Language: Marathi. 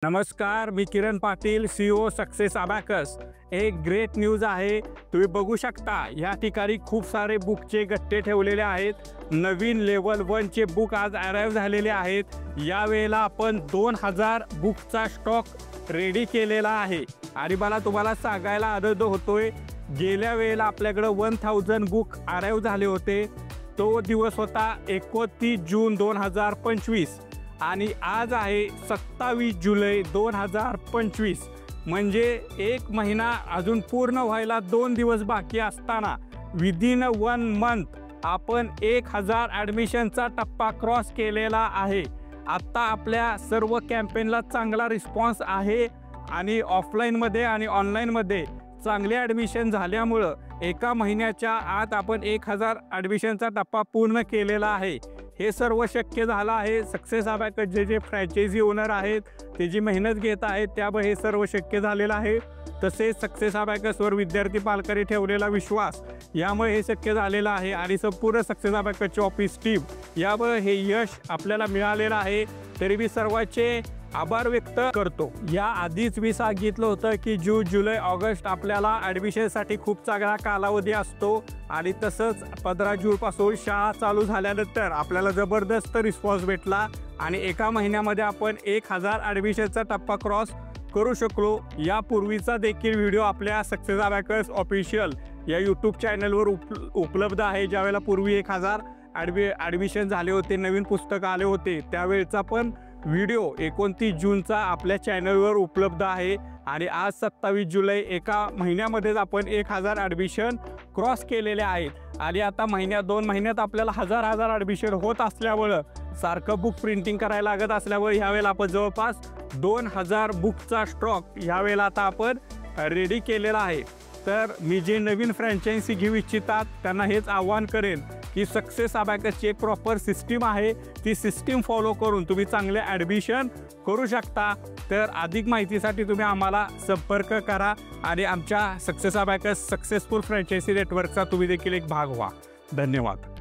नमस्कार, मी Kiran Patil, CEO success abacus. एक ग्रेट न्यूज आहे, तुम्ही बघू शकता या ठिकाणी खूप सारे बुकचे गट्टे ठेवलेले आहेत। नवीन लेवल 1 चे बुक आज अराइव झालेले आहेत। या वेळेला आपण 2000 बुकचा स्टॉक रेडी केलेला आहे आणि मला तुम्हाला सांगायला आनंद होतोय, गेल्या वेळेला आपल्याकडे 1000 बुक अराइव झाले होते। तो दिवस होता 29 जून 2025 आणि आज आहे 27 जुलै 2025। म्हणजे एक महिना अजून पूर्ण व्हायला 2 दिवस बाकी असताना विदिन 1 मंथ आपण 1000 ॲडमिशनचा टप्पा क्रॉस केलेला आहे। आता आपल्या सर्व कॅम्पेनला चांगला रिस्पॉन्स आहे आणि ऑफलाईनमध्ये आणि ऑनलाईनमध्ये चांगले ॲडमिशन झाल्यामुळं एका महिन्याच्या आत आपण 1000 ॲडमिशनचा टप्पा पूर्ण केलेला आहे। हे सर्व शक्य झालं आहे सक्सेस अबॅकस जे फ्रँचायझी ओनर आहेत ते जी मेहनत घेत आहेत त्यामुळे हे सर्व शक्य झालेलं आहे। तसेच सक्सेस अबॅकसवर विद्यार्थी पालकांनी ठेवलेला विश्वास यामुळे हे शक्य झालेलं आहे आणि संपूर्ण सक्सेस अबॅकसची ऑफिस टीम यामुळे हे यश आपल्याला मिळालेलं आहे। तरी मी सर्वांचे आभार व्यक्त करतो। या आधीच मी सांगितलं होतं की जून जुलै ऑगस्ट आपल्याला ॲडमिशनसाठी खूप चांगला कालावधी असतो आणि तसंच 15 जूनपासून शाळा चालू झाल्यानंतर आपल्याला जबरदस्त रिस्पॉन्स भेटला आणि एका महिन्यामध्ये आपण 1000 ॲडमिशनचा टप्पा क्रॉस करू शकलो। यापूर्वीचा देखील व्हिडिओ आपल्या सक्सेस अबॅकस ऑफिशियल या यूट्यूब चॅनलवर उपलब्ध आहे। ज्यावेळेला पूर्वी 1000 ॲडमिशन झाले होते, नवीन पुस्तकं आले होते, त्यावेळेचा पण व्हिडिओ 29 जूनचा आपल्या चॅनलवर उपलब्ध आहे आणि आज 27 जुलै एका महिन्यामध्येच आपण 1000 ॲडमिशन क्रॉस केलेले आहेत आणि आता 2 महिन्यात आपल्याला हजार ॲडमिशन होत असल्यामुळं सारखं बुक प्रिंटिंग करायला लागत असल्यामुळे ह्यावेळेला आपण जवळपास 2000 बुकचा स्टॉक ह्यावेळेला आता आपण रेडी केलेला आहे। तर मी जे नवीन फ्रँचायझी घेऊ इच्छितात त्यांना हेच आव्हान करेन की सक्सेस अबॅकसची एक प्रॉपर सिस्टीम आहे, ती सिस्टीम फॉलो करून तुम्ही चांगले ॲडमिशन करू शकता। तर अधिक माहितीसाठी तुम्ही आम्हाला संपर्क करा आणि आमच्या सक्सेस अबॅकस सक्सेसफुल फ्रँचायझी नेटवर्कचा तुम्ही देखील एक भाग व्हा। धन्यवाद।